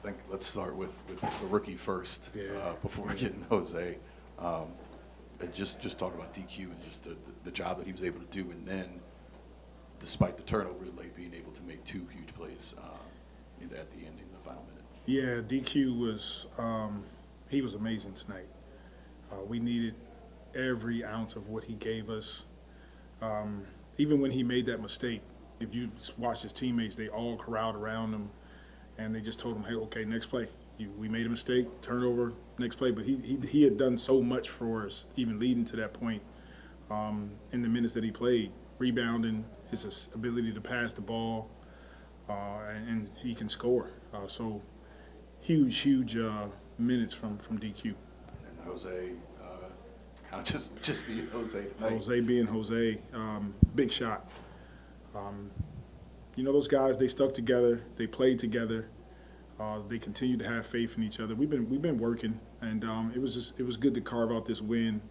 think let's start with the rookie first before we get into Jose. Just talk about DQ and just the job that he was able to do, and then despite the turnovers late, being able to make two huge plays at the end in the final minute. Yeah, DQ was he was amazing tonight. We needed every ounce of what he gave us. Even when he made that mistake, if you watch his teammates, they all corralled around him, and they just told him, "Hey, okay, next play. We made a mistake, turnover, next play." But he had done so much for us, even leading to that point in the minutes that he played, rebounding, his ability to pass the ball, and he can score. So huge minutes from DQ. And then Jose, kind of just being Jose tonight. Jose being Jose, big shot. Those guys, they stuck together, they played together, they continued to have faith in each other. We've been working, and it was good to carve out this win,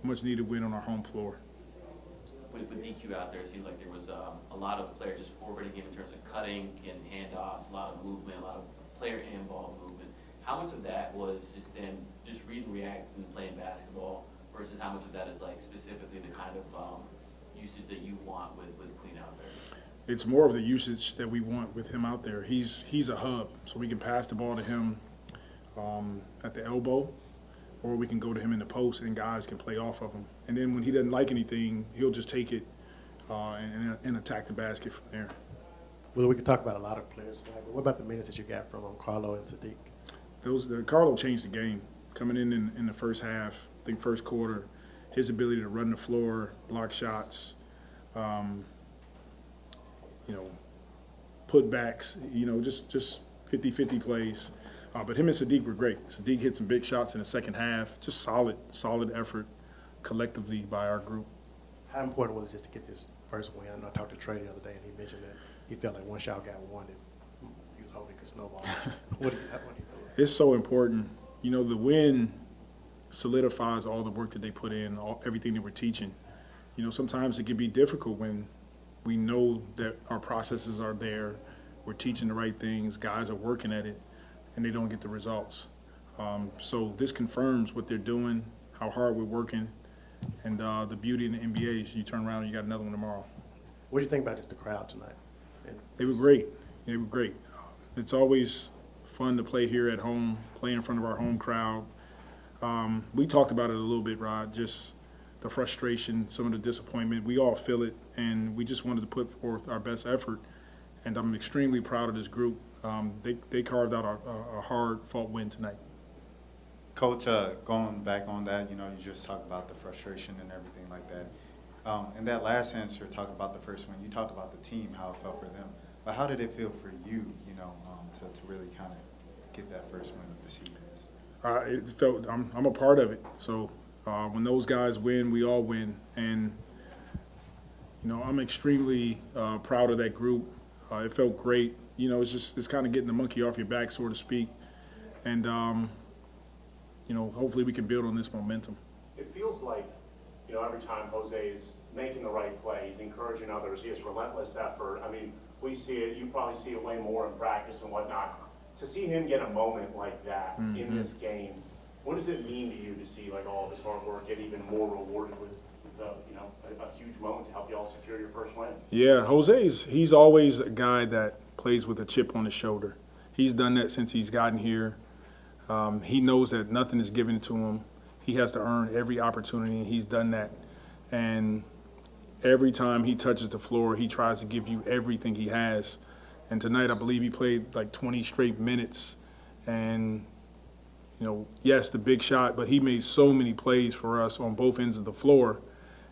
much needed win on our home floor. With DQ out there, it seemed like there was a lot of players just orbiting him in terms of cutting and handoffs, a lot of movement, a lot of player and ball movement. How much of that was just them just read and react and playing basketball versus how much of that is like specifically the kind of usage that you want with Queen out there? It's more of the usage that we want with him out there. He's a hub, so we can pass the ball to him at the elbow, or we can go to him in the post and guys can play off of him. And then when he doesn't like anything, he'll just take it and attack the basket from there. Well, we could talk about a lot of players tonight, but what about the minutes that you got from Carlo and Sadiq? Carlo changed the game. Coming in the first half, I think first quarter, his ability to run the floor, block shots, putbacks, just 50-50 plays. But him and Sadiq were great. Sadiq hit some big shots in the second half. Just solid effort collectively by our group. How important was it just to get this first win? I know I talked to Trey the other day, and he mentioned that he felt like once y'all got one, he was hoping it could snowball. What do you feel? It's so important. The win solidifies all the work that they put in, everything that we're teaching. Sometimes it can be difficult when we know that our processes are there, we're teaching the right things, guys are working at it, and they don't get the results. So this confirms what they're doing, how hard we're working, and the beauty in the NBA is you turn around and you got another one tomorrow. What do you think about just the crowd tonight? They were great. They were great. It's always fun to play here at home, play in front of our home crowd. We talked about it a little bit, Rod, just the frustration, some of the disappointment. We all feel it, and we just wanted to put forth our best effort. And I'm extremely proud of this group. They carved out a hard-fought win tonight. Coach, going back on that, you just talked about the frustration and everything like that. In that last answer, talking about the first one, you talked about the team, how it felt for them. But how did it feel for you, to really kind of get that first win of the season? It felt I'm a part of it. So when those guys win, we all win. And, I'm extremely proud of that group. It felt great. It's kind of getting the monkey off your back, so to speak. And, hopefully we can build on this momentum. It feels like, every time Jose is making the right play, he's encouraging others, he has relentless effort. I mean, we see it, you probably see it way more in practice and whatnot. To see him get a moment like that in this game, what does it mean to you to see all of his hard work get even more rewarded with a huge moment to help you all secure your first win? Yeah, he's always a guy that plays with a chip on his shoulder. He's done that since he's gotten here. He knows that nothing is given to him. He has to earn every opportunity, and he's done that. And every time he touches the floor, he tries to give you everything he has. And tonight, I believe he played 20 straight minutes. And, yes, the big shot, but he made so many plays for us on both ends of the floor.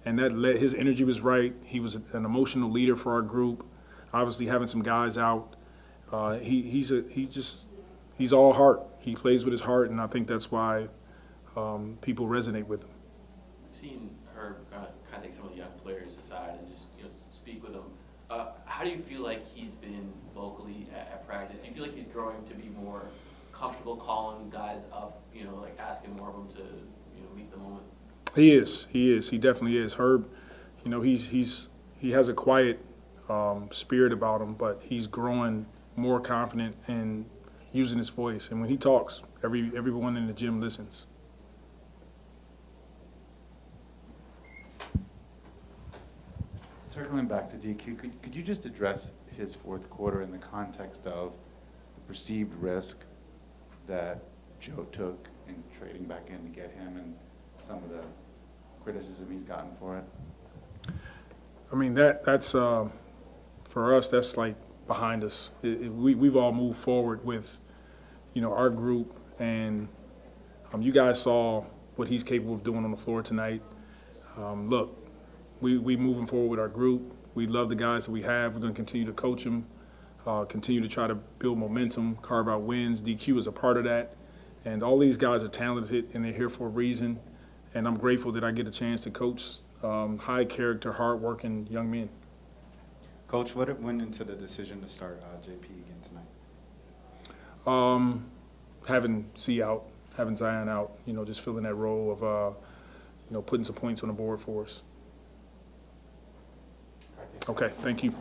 And his energy was right. He was an emotional leader for our group. Obviously, having some guys out, he's all heart. He plays with his heart, and I think that's why people resonate with him. We've seen her kind of take some of the young players aside and just speak with them. How do you feel like he's been vocally at practice? Do you feel like he's growing to be more comfortable calling guys up, asking more of them to meet the moment? He is. He definitely is. Herb, he has a quiet spirit about him, but he's growing more confident and using his voice. And when he talks, everyone in the gym listens. Circling back to DQ, could you just address his fourth quarter in the context of the perceived risk that Joe took in trading back in to get him and some of the criticism he's gotten for it? I mean, that's for us, that's like behind us. We've all moved forward with, our group, and you guys saw what he's capable of doing on the floor tonight. Look, we moving forward with our group. We love the guys that we have. We're going to continue to coach them, continue to try to build momentum, carve out wins. DQ is a part of that, and all these guys are talented, and they're here for a reason. And I'm grateful that I get a chance to coach high-character, hard-working young men. Coach, what went into the decision to start JP again tonight? Having C out, having Zion out, just filling that role of, putting some points on the board for us. Okay, thank you.